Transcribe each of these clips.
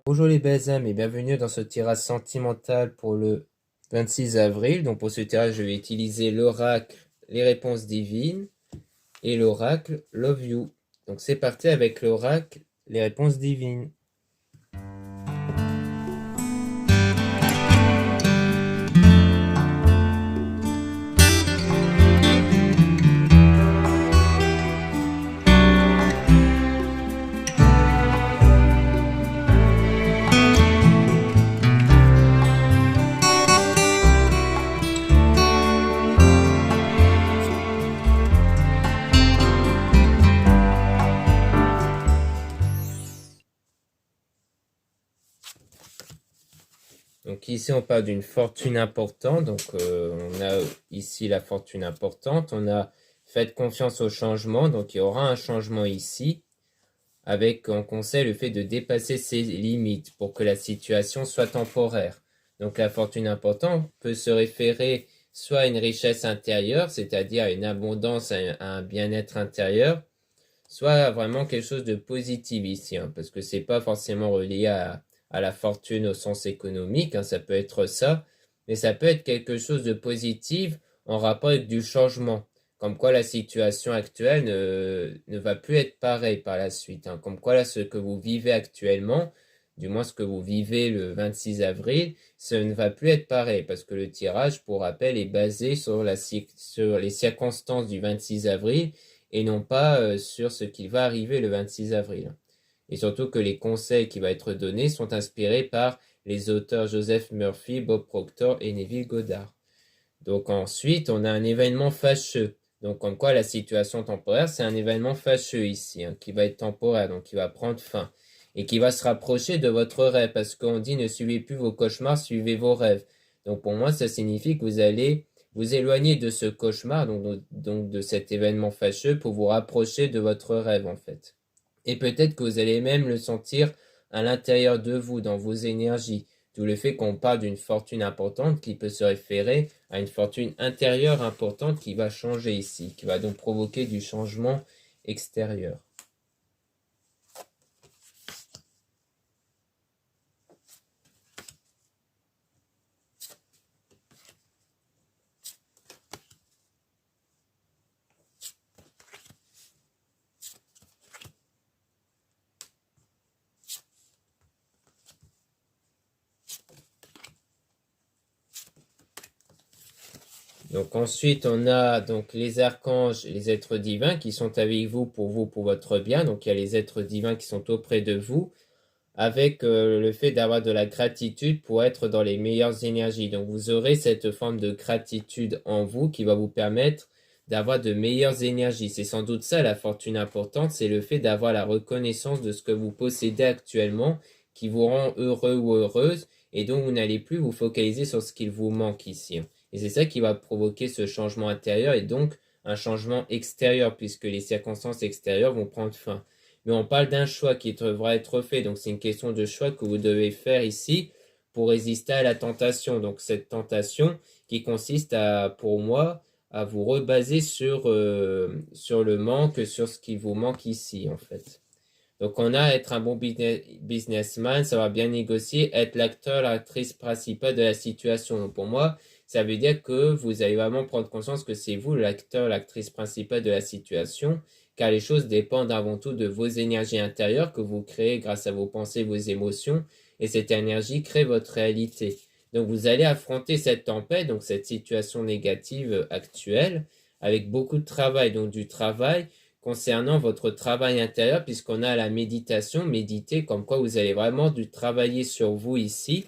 Bonjour les belles âmes et bienvenue dans ce tirage sentimental pour le 26 avril. Donc pour ce tirage, je vais utiliser l'oracle Les réponses divines et l'oracle Love You. Donc c'est parti avec l'oracle Les réponses divines. Donc ici on parle d'une fortune importante, donc on a ici la fortune importante, on a faites confiance au changement, donc il y aura un changement ici, avec en conseil le fait de dépasser ses limites pour que la situation soit temporaire. Donc la fortune importante peut se référer soit à une richesse intérieure, c'est-à-dire à une abondance, à un bien-être intérieur, soit vraiment quelque chose de positif ici, parce que c'est pas forcément relié à la fortune au sens économique, ça peut être ça, mais ça peut être quelque chose de positif en rapport avec du changement, comme quoi la situation actuelle ne va plus être pareille par la suite, comme quoi là ce que vous vivez actuellement, du moins ce que vous vivez le 26 avril, ça ne va plus être pareil, parce que le tirage, pour rappel, est basé sur les circonstances du 26 avril, et non pas sur ce qui va arriver le 26 avril. Et surtout que les conseils qui vont être donnés sont inspirés par les auteurs Joseph Murphy, Bob Proctor et Neville Goddard. Donc ensuite, on a un événement fâcheux. Donc comme quoi la situation temporaire, c'est un événement fâcheux ici, qui va être temporaire, donc qui va prendre fin. Et qui va se rapprocher de votre rêve, parce qu'on dit ne suivez plus vos cauchemars, suivez vos rêves. Donc pour moi, ça signifie que vous allez vous éloigner de ce cauchemar, donc de cet événement fâcheux, pour vous rapprocher de votre rêve en fait. Et peut-être que vous allez même le sentir à l'intérieur de vous, dans vos énergies. D'où le fait qu'on parle d'une fortune importante qui peut se référer à une fortune intérieure importante qui va changer ici, qui va donc provoquer du changement extérieur. Donc ensuite, on a donc les archanges, les êtres divins qui sont avec vous, pour votre bien. Donc il y a les êtres divins qui sont auprès de vous, avec le fait d'avoir de la gratitude pour être dans les meilleures énergies. Donc vous aurez cette forme de gratitude en vous qui va vous permettre d'avoir de meilleures énergies. C'est sans doute ça la fortune importante, c'est le fait d'avoir la reconnaissance de ce que vous possédez actuellement qui vous rend heureux ou heureuse, et donc vous n'allez plus vous focaliser sur ce qu'il vous manque ici. Et c'est ça qui va provoquer ce changement intérieur et donc un changement extérieur, puisque les circonstances extérieures vont prendre fin. Mais on parle d'un choix qui devra être fait, donc c'est une question de choix que vous devez faire ici pour résister à la tentation. Donc cette tentation qui consiste pour moi, à vous rebaser sur le manque, sur ce qui vous manque ici en fait. Donc on a être un bon businessman, savoir bien négocier, être l'acteur, l'actrice principale de la situation. Donc pour moi, ça veut dire que vous allez vraiment prendre conscience que c'est vous l'acteur, l'actrice principale de la situation, car les choses dépendent avant tout de vos énergies intérieures que vous créez grâce à vos pensées, vos émotions, et cette énergie crée votre réalité. Donc vous allez affronter cette tempête, donc cette situation négative actuelle, avec beaucoup de travail, donc du travail concernant votre travail intérieur, puisqu'on a la méditation, méditer, comme quoi vous allez vraiment travailler sur vous ici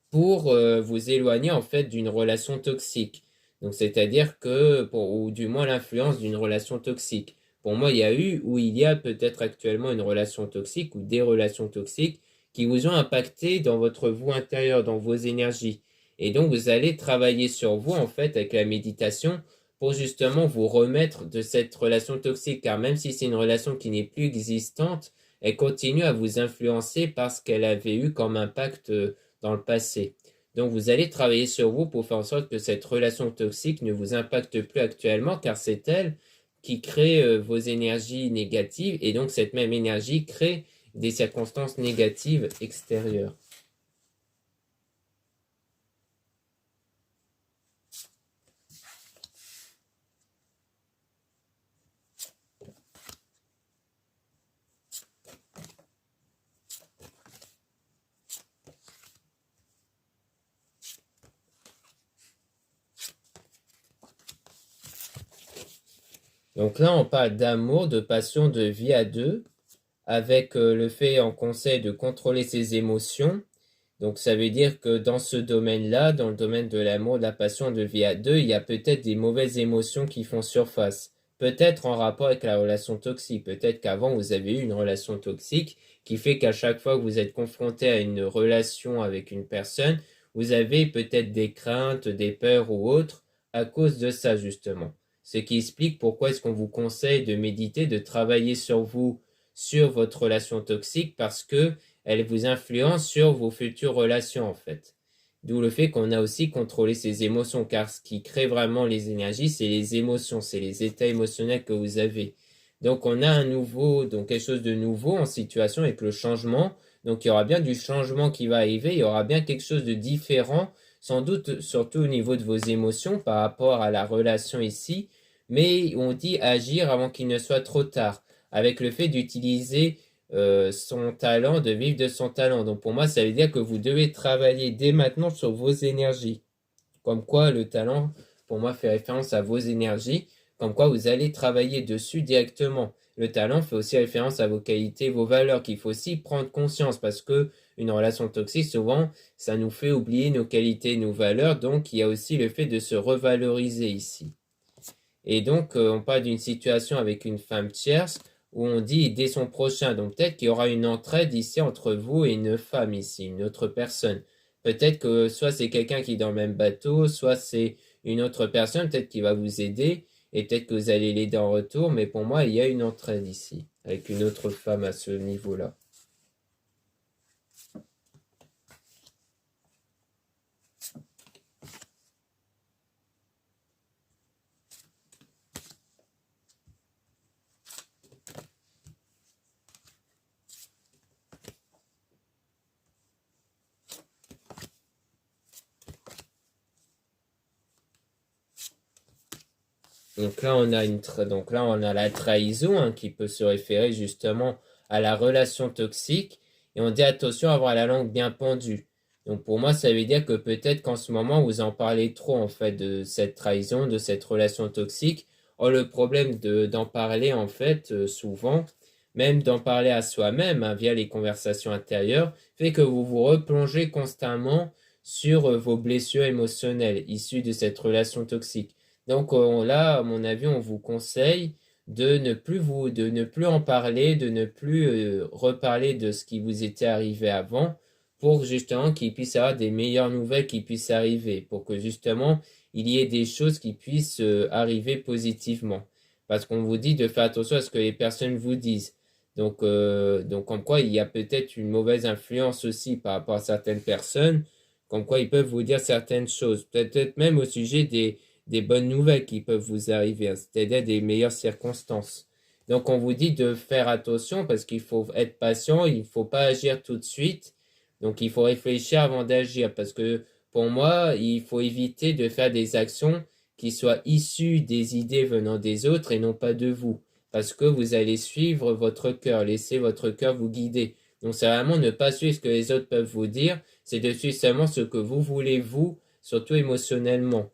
pour vous éloigner en fait d'une relation toxique. Donc c'est-à-dire que, ou du moins l'influence d'une relation toxique. Pour moi, il y a eu ou il y a peut-être actuellement une relation toxique ou des relations toxiques qui vous ont impacté dans votre vous intérieur, dans vos énergies. Et donc vous allez travailler sur vous en fait avec la méditation pour justement vous remettre de cette relation toxique, car même si c'est une relation qui n'est plus existante, elle continue à vous influencer parce qu'elle avait eu comme impact dans le passé. Donc vous allez travailler sur vous pour faire en sorte que cette relation toxique ne vous impacte plus actuellement, car c'est elle qui crée vos énergies négatives, et donc cette même énergie crée des circonstances négatives extérieures. Donc là, on parle d'amour, de passion, de vie à deux, avec le fait en conseil de contrôler ses émotions. Donc ça veut dire que dans ce domaine-là, dans le domaine de l'amour, de la passion, de vie à deux, il y a peut-être des mauvaises émotions qui font surface. Peut-être en rapport avec la relation toxique. Peut-être qu'avant, vous avez eu une relation toxique qui fait qu'à chaque fois que vous êtes confronté à une relation avec une personne, vous avez peut-être des craintes, des peurs ou autres à cause de ça, justement. Ce qui explique pourquoi est-ce qu'on vous conseille de méditer, de travailler sur vous, sur votre relation toxique, parce que elle vous influence sur vos futures relations, en fait. D'où le fait qu'on a aussi contrôlé ses émotions, car ce qui crée vraiment les énergies, c'est les émotions, c'est les états émotionnels que vous avez. Donc on a un nouveau, donc quelque chose de nouveau en situation avec le changement. Donc il y aura bien du changement qui va arriver, il y aura bien quelque chose de différent, sans doute surtout au niveau de vos émotions par rapport à la relation ici. Mais on dit agir avant qu'il ne soit trop tard, avec le fait d'utiliser son talent, de vivre de son talent. Donc pour moi, ça veut dire que vous devez travailler dès maintenant sur vos énergies. Comme quoi le talent, pour moi, fait référence à vos énergies, comme quoi vous allez travailler dessus directement. Le talent fait aussi référence à vos qualités, vos valeurs, qu'il faut aussi prendre conscience parce que une relation toxique, souvent, ça nous fait oublier nos qualités, nos valeurs. Donc, il y a aussi le fait de se revaloriser ici. Et donc, on parle d'une situation avec une femme tierce où on dit dès son prochain. Donc, peut-être qu'il y aura une entraide ici entre vous et une femme ici, une autre personne. Peut-être que soit c'est quelqu'un qui est dans le même bateau, soit c'est une autre personne, peut-être qui va vous aider, et peut-être que vous allez l'aider en retour. Mais pour moi, il y a une entraide ici, avec une autre femme à ce niveau-là. Donc là, donc là, on a la trahison hein, qui peut se référer justement à la relation toxique. Et on dit attention à avoir la langue bien pendue. Donc pour moi, ça veut dire que peut-être qu'en ce moment, vous en parlez trop en fait de cette trahison, de cette relation toxique. Or, le problème d'en parler en fait, souvent, même d'en parler à soi-même hein, via les conversations intérieures, fait que vous vous replongez constamment sur vos blessures émotionnelles issues de cette relation toxique. Donc là, à mon avis, on vous conseille de ne plus en parler, de ne plus reparler de ce qui vous était arrivé avant, pour justement qu'il puisse y avoir des meilleures nouvelles qui puissent arriver, pour que justement il y ait des choses qui puissent arriver positivement. Parce qu'on vous dit de faire attention à ce que les personnes vous disent. Donc comme quoi il y a peut-être une mauvaise influence aussi par rapport à certaines personnes, comme quoi ils peuvent vous dire certaines choses, peut-être même au sujet des bonnes nouvelles qui peuvent vous arriver, hein, c'est-à-dire des meilleures circonstances. Donc on vous dit de faire attention parce qu'il faut être patient, il ne faut pas agir tout de suite. Donc il faut réfléchir avant d'agir parce que pour moi, il faut éviter de faire des actions qui soient issues des idées venant des autres et non pas de vous. Parce que vous allez suivre votre cœur, laisser votre cœur vous guider. Donc c'est vraiment ne pas suivre ce que les autres peuvent vous dire, c'est de suivre seulement ce que vous voulez vous, surtout émotionnellement.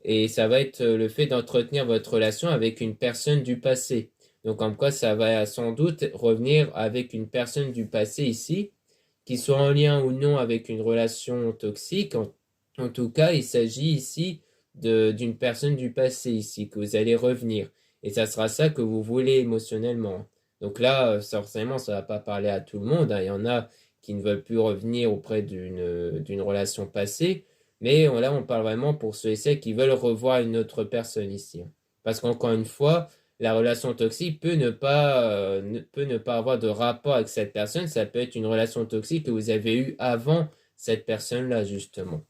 Et ça va être le fait d'entretenir votre relation avec une personne du passé. Donc, comme quoi, ça va sans doute revenir avec une personne du passé ici, qui soit en lien ou non avec une relation toxique. En tout cas, il s'agit ici d'une personne du passé ici, que vous allez revenir. Et ça sera ça que vous voulez émotionnellement. Donc là, forcément, ça ne va pas parler à tout le monde, hein. Il y en a qui ne veulent plus revenir auprès d'une relation passée. Mais là, on parle vraiment pour ceux et celles qui veulent revoir une autre personne ici, hein. Parce qu'encore une fois, la relation toxique peut ne pas avoir de rapport avec cette personne. Ça peut être une relation toxique que vous avez eue avant cette personne-là, justement.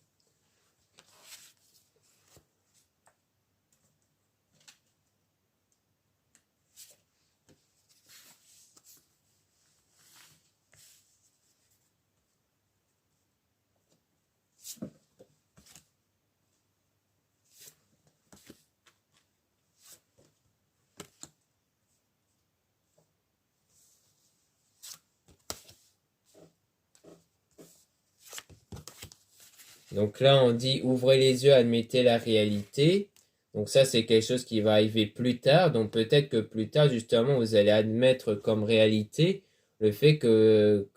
Donc là, on dit ouvrez les yeux, admettez la réalité. Donc ça, c'est quelque chose qui va arriver plus tard. Donc peut-être que plus tard, justement, vous allez admettre comme réalité le fait que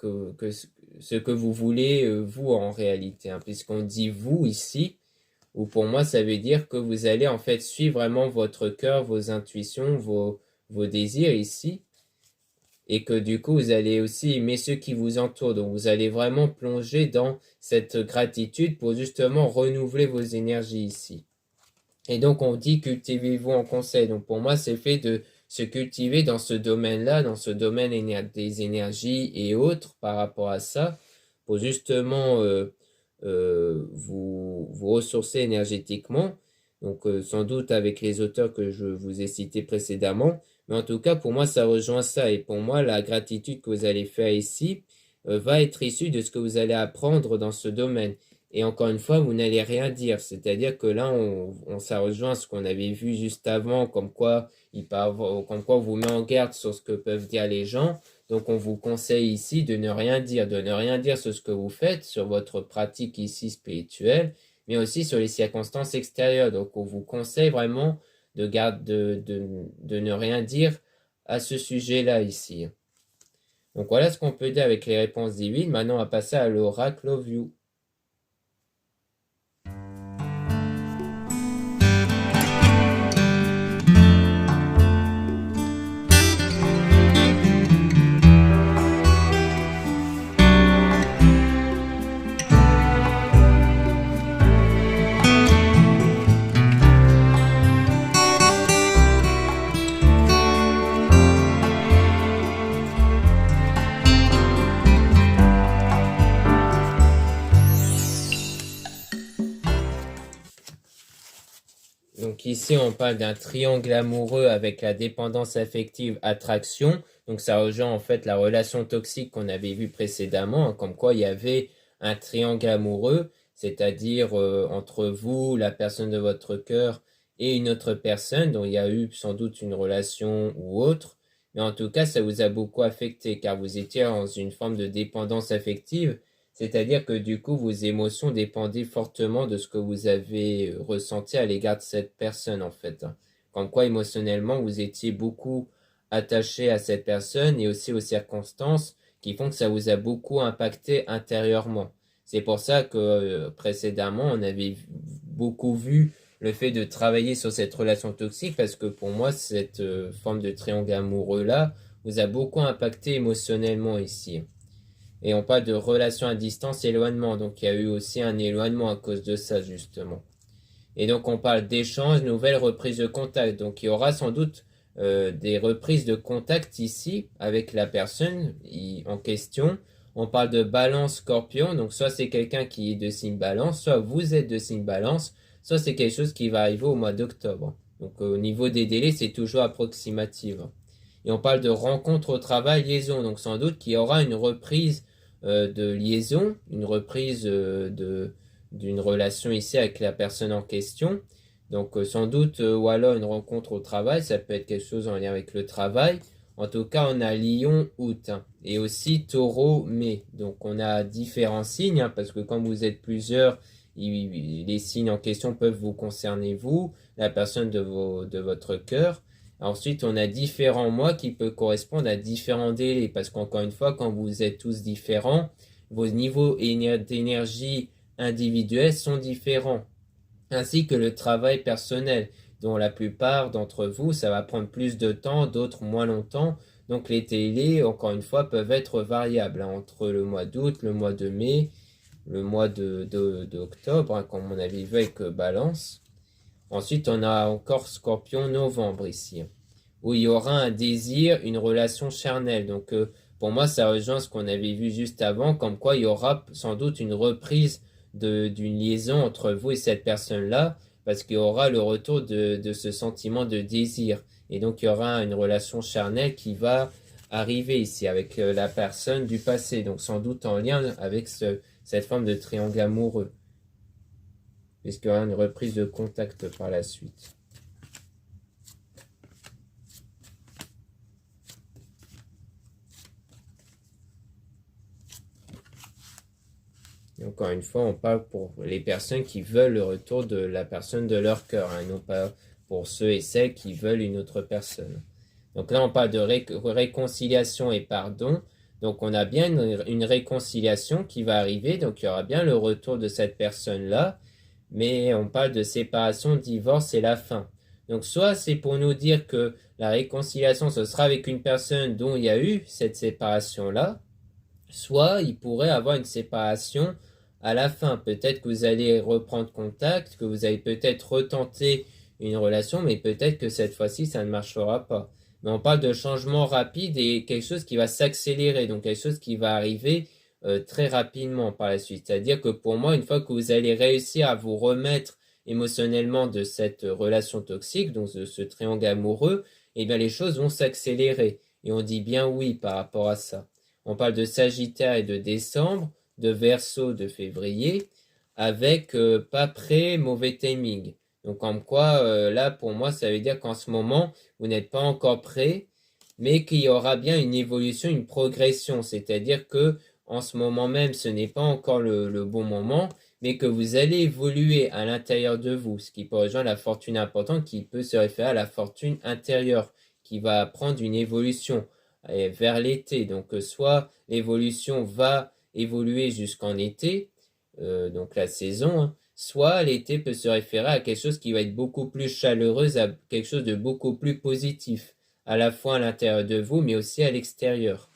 ce que vous voulez, vous, en réalité. Hein, puisqu'on dit vous ici, ou pour moi, ça veut dire que vous allez en fait suivre vraiment votre cœur, vos intuitions, vos désirs ici. Et que du coup, vous allez aussi aimer ceux qui vous entourent. Donc vous allez vraiment plonger dans cette gratitude pour justement renouveler vos énergies ici. Et donc, on dit cultivez-vous en conseil. Donc, pour moi, c'est fait de se cultiver dans ce domaine-là, dans ce domaine des énergies et autres par rapport à ça, pour justement vous ressourcer énergétiquement. Donc, sans doute avec les auteurs que je vous ai cités précédemment. Mais en tout cas, pour moi, ça rejoint ça. Et pour moi, la gratitude que vous allez faire ici va être issue de ce que vous allez apprendre dans ce domaine. Et encore une fois, vous n'allez rien dire. C'est-à-dire que là, ça rejoint ce qu'on avait vu juste avant, comme quoi on vous met en garde sur ce que peuvent dire les gens. Donc, on vous conseille ici de ne rien dire sur ce que vous faites, sur votre pratique ici spirituelle, mais aussi sur les circonstances extérieures. Donc, on vous conseille vraiment de ne rien dire à ce sujet-là ici. Donc, voilà ce qu'on peut dire avec les réponses divines. Maintenant, on va passer à l'oracle of you. Donc ici, on parle d'un triangle amoureux avec la dépendance affective, attraction. Donc ça rejoint en fait la relation toxique qu'on avait vue précédemment, hein, comme quoi il y avait un triangle amoureux, c'est-à-dire entre vous, la personne de votre cœur et une autre personne, dont il y a eu sans doute une relation ou autre. Mais en tout cas, ça vous a beaucoup affecté car vous étiez dans une forme de dépendance affective. C'est-à-dire que du coup, vos émotions dépendaient fortement de ce que vous avez ressenti à l'égard de cette personne, en fait. Comme quoi, émotionnellement, vous étiez beaucoup attaché à cette personne et aussi aux circonstances qui font que ça vous a beaucoup impacté intérieurement. C'est pour ça que précédemment, on avait beaucoup vu le fait de travailler sur cette relation toxique parce que pour moi, cette forme de triangle amoureux-là vous a beaucoup impacté émotionnellement ici. Et on parle de relation à distance, éloignement. Donc il y a eu aussi un éloignement à cause de ça, justement. Et donc on parle d'échange, nouvelles reprises de contact. Donc il y aura sans doute des reprises de contact ici avec la personne en question. On parle de balance scorpion. Donc soit c'est quelqu'un qui est de signe balance, soit vous êtes de signe balance, soit c'est quelque chose qui va arriver au mois d'octobre. Donc au niveau des délais, c'est toujours approximatif. Et on parle de rencontre au travail, liaison. Donc sans doute qu'il y aura une reprise de liaison, une reprise d'une relation ici avec la personne en question. Donc sans doute, ou alors une rencontre au travail, ça peut être quelque chose en lien avec le travail. En tout cas, on a Lion, août, hein, et aussi Taureau, mai. Donc on a différents signes, hein, parce que quand vous êtes plusieurs, les signes en question peuvent vous concerner vous, la personne de votre cœur. Ensuite, on a différents mois qui peuvent correspondre à différents délais, parce qu'encore une fois, quand vous êtes tous différents, vos niveaux d'énergie individuels sont différents, ainsi que le travail personnel, dont la plupart d'entre vous, ça va prendre plus de temps, d'autres moins longtemps. Donc les délais, encore une fois, peuvent être variables, hein, entre le mois d'août, le mois de mai, le mois d'octobre, hein, comme on avait vu avec Balance. Ensuite, on a encore Scorpion novembre ici, où il y aura un désir, une relation charnelle. Donc, pour moi, ça rejoint ce qu'on avait vu juste avant, comme quoi il y aura sans doute une reprise d'une liaison entre vous et cette personne-là, parce qu'il y aura le retour de ce sentiment de désir. Et donc, il y aura une relation charnelle qui va arriver ici avec la personne du passé. Donc, sans doute en lien avec cette forme de triangle amoureux, puisqu'il y aura une reprise de contact par la suite. Et encore encore une fois, on parle pour les personnes qui veulent le retour de la personne de leur cœur, hein, non pas pour ceux et celles qui veulent une autre personne. Donc là, on parle de réconciliation et pardon. Donc on a bien une réconciliation qui va arriver, donc il y aura bien le retour de cette personne-là, mais on parle de séparation, divorce et la fin. Donc soit c'est pour nous dire que la réconciliation, ce sera avec une personne dont il y a eu cette séparation-là, soit il pourrait avoir une séparation à la fin. Peut-être que vous allez reprendre contact, que vous allez peut-être retenter une relation, mais peut-être que cette fois-ci, ça ne marchera pas. Mais on parle de changement rapide et quelque chose qui va s'accélérer, donc quelque chose qui va arriver très rapidement par la suite. C'est-à-dire que pour moi, une fois que vous allez réussir à vous remettre émotionnellement de cette relation toxique, donc de ce triangle amoureux, eh bien les choses vont s'accélérer. Et on dit bien oui par rapport à ça. On parle de Sagittaire et de décembre, de Verseau de février, avec pas prêt, mauvais timing. Donc comme quoi, là pour moi, ça veut dire qu'en ce moment, vous n'êtes pas encore prêt, mais qu'il y aura bien une évolution, une progression. C'est-à-dire que en ce moment même, ce n'est pas encore le bon moment, mais que vous allez évoluer à l'intérieur de vous, ce qui peut rejoindre la fortune importante, qui peut se référer à la fortune intérieure, qui va prendre une évolution vers l'été. Donc soit l'évolution va évoluer jusqu'en été, donc la saison, hein, soit l'été peut se référer à quelque chose qui va être beaucoup plus chaleureux, à quelque chose de beaucoup plus positif, à la fois à l'intérieur de vous, mais aussi à l'extérieur.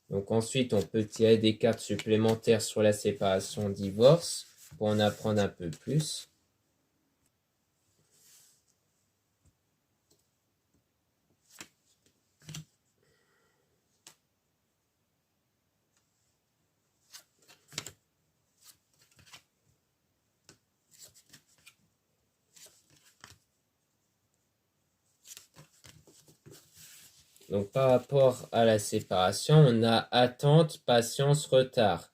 Donc ensuite, on peut tirer des cartes supplémentaires sur la séparation divorce pour en apprendre un peu plus. Donc par rapport à la séparation, on a attente, patience, retard.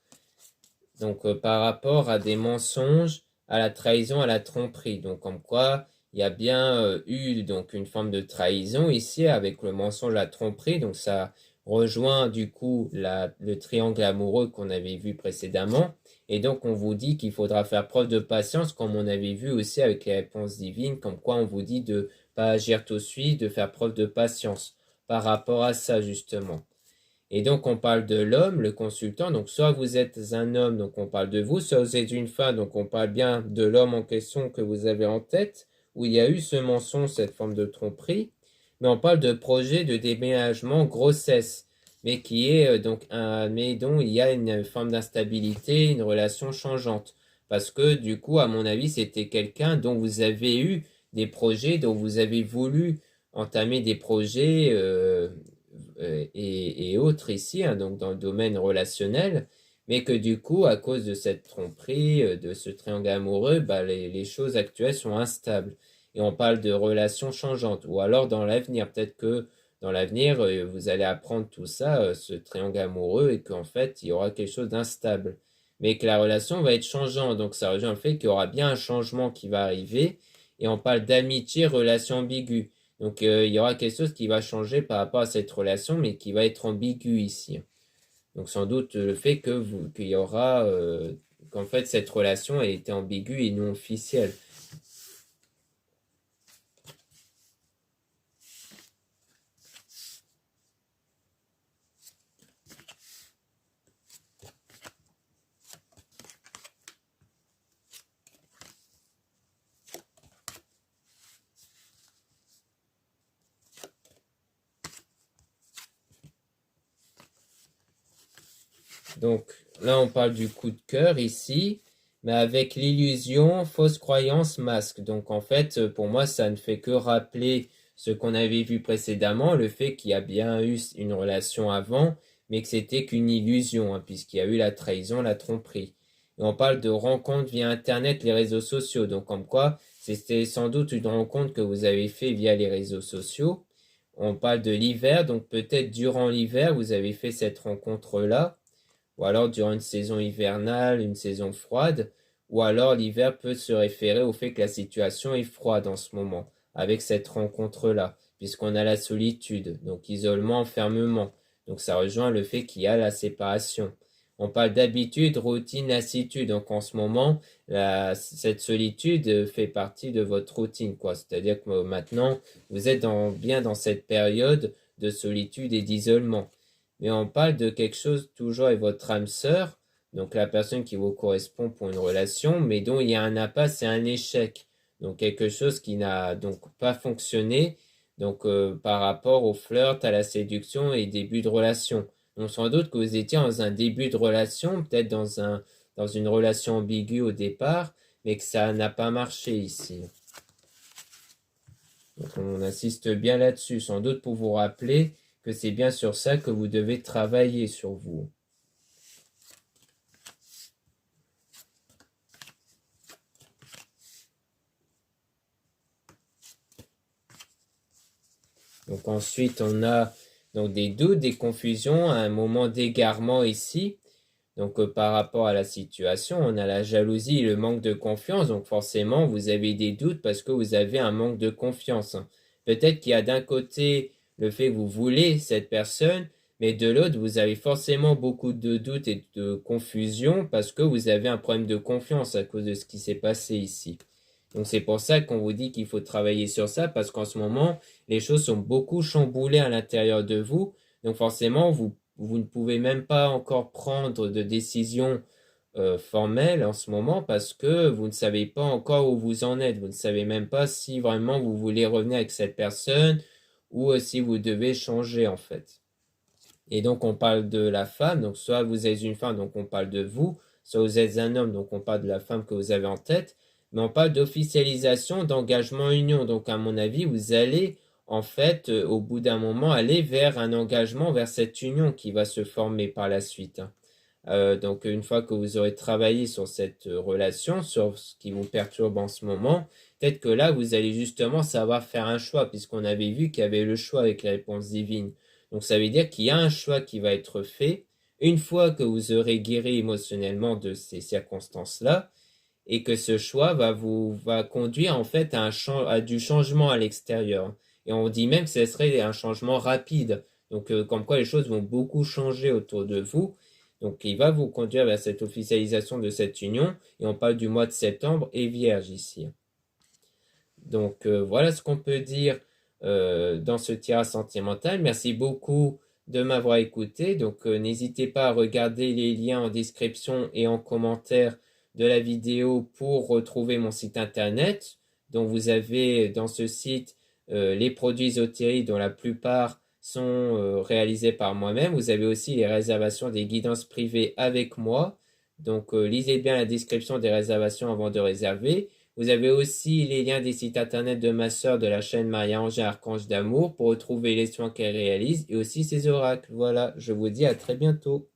Donc par rapport à des mensonges, à la trahison, à la tromperie. Donc comme quoi, il y a bien eu donc une forme de trahison ici avec le mensonge, la tromperie. Donc ça rejoint du coup le triangle amoureux qu'on avait vu précédemment. Et donc on vous dit qu'il faudra faire preuve de patience, comme on avait vu aussi avec les réponses divines, comme quoi on vous dit de pas agir tout de suite, de faire preuve de patience par rapport à ça justement. Et donc on parle de l'homme, le consultant, donc soit vous êtes un homme, donc on parle de vous, soit vous êtes une femme, donc on parle bien de l'homme en question que vous avez en tête, où il y a eu ce mensonge, cette forme de tromperie, mais on parle de projet de déménagement grossesse, mais qui est mais dont il y a une forme d'instabilité, une relation changeante. Parce que du coup, à mon avis, c'était quelqu'un dont vous avez eu des projets, dont vous avez voulu entamer des projets et autres ici, hein, donc dans le domaine relationnel, mais que du coup, à cause de cette tromperie, de ce triangle amoureux, bah, les choses actuelles sont instables. Et on parle de relations changeantes. Ou alors dans l'avenir, peut-être que dans l'avenir, vous allez apprendre tout ça, ce triangle amoureux, et qu'en fait, il y aura quelque chose d'instable. Mais que la relation va être changeante. Donc ça rejoint le fait qu'il y aura bien un changement qui va arriver. Et on parle d'amitié, relation ambiguë. Donc il y aura quelque chose qui va changer par rapport à cette relation, mais qui va être ambigu ici. Donc sans doute le fait qu'il y aura qu'en fait cette relation a été ambiguë et non officielle. Donc là, on parle du coup de cœur ici, mais avec l'illusion, fausse croyance, masque. Donc en fait, pour moi, ça ne fait que rappeler ce qu'on avait vu précédemment, le fait qu'il y a bien eu une relation avant, mais que c'était qu'une illusion, hein, puisqu'il y a eu la trahison, la tromperie. Et on parle de rencontres via Internet, les réseaux sociaux. Donc comme quoi, c'était sans doute une rencontre que vous avez fait via les réseaux sociaux. On parle de l'hiver, donc peut-être durant l'hiver, vous avez fait cette rencontre-là ou alors durant une saison hivernale, une saison froide, ou alors l'hiver peut se référer au fait que la situation est froide en ce moment, avec cette rencontre-là, puisqu'on a la solitude, donc isolement, enfermement. Donc ça rejoint le fait qu'il y a la séparation. On parle d'habitude, routine, lassitude. Donc en ce moment, cette solitude fait partie de votre routine, quoi. C'est-à-dire que maintenant, vous êtes bien dans cette période de solitude et d'isolement. Mais on parle de quelque chose toujours avec votre âme sœur, donc la personne qui vous correspond pour une relation, mais dont il y a un impasse et un échec. Donc quelque chose qui n'a donc pas fonctionné, donc par rapport au flirt, à la séduction et début de relation. Donc sans doute que vous étiez dans un début de relation, peut-être dans une relation ambiguë au départ, mais que ça n'a pas marché ici. Donc on insiste bien là-dessus, sans doute pour vous rappeler que c'est bien sur ça que vous devez travailler sur vous. Donc ensuite, on a donc des doutes, des confusions, un moment d'égarement ici. Donc par rapport à la situation, on a la jalousie et le manque de confiance. Donc forcément, vous avez des doutes parce que vous avez un manque de confiance. Peut-être qu'il y a d'un côté le fait que vous voulez cette personne, mais de l'autre, vous avez forcément beaucoup de doutes et de confusion parce que vous avez un problème de confiance à cause de ce qui s'est passé ici. Donc c'est pour ça qu'on vous dit qu'il faut travailler sur ça parce qu'en ce moment, les choses sont beaucoup chamboulées à l'intérieur de vous. Donc forcément, vous ne pouvez même pas encore prendre de décision formelle en ce moment parce que vous ne savez pas encore où vous en êtes. Vous ne savez même pas si vraiment vous voulez revenir avec cette personne ou si vous devez changer en fait. Et donc on parle de la femme, donc soit vous êtes une femme, donc on parle de vous, soit vous êtes un homme, donc on parle de la femme que vous avez en tête, mais on parle d'officialisation, d'engagement union. Donc à mon avis, vous allez en fait, au bout d'un moment, aller vers un engagement, vers cette union qui va se former par la suite. Donc une fois que vous aurez travaillé sur cette relation, sur ce qui vous perturbe en ce moment, peut-être que là, vous allez justement savoir faire un choix, puisqu'on avait vu qu'il y avait le choix avec la réponse divine. Donc ça veut dire qu'il y a un choix qui va être fait une fois que vous aurez guéri émotionnellement de ces circonstances-là, et que ce choix va conduire en fait à du changement à l'extérieur. Et on dit même que ce serait un changement rapide. Donc comme quoi les choses vont beaucoup changer autour de vous. Donc il va vous conduire vers cette officialisation de cette union. Et on parle du mois de septembre et Vierge ici. Donc voilà ce qu'on peut dire dans ce tirage sentimental. Merci beaucoup de m'avoir écouté. Donc n'hésitez pas à regarder les liens en description et en commentaire de la vidéo pour retrouver mon site internet. Donc vous avez dans ce site les produits ésotériques dont la plupart sont réalisés par moi-même. Vous avez aussi les réservations des guidances privées avec moi. Donc lisez bien la description des réservations avant de réserver. Vous avez aussi les liens des sites internet de ma sœur de la chaîne Maria-Ange et Archange d'Amour pour retrouver les soins qu'elle réalise et aussi ses oracles. Voilà, je vous dis à très bientôt.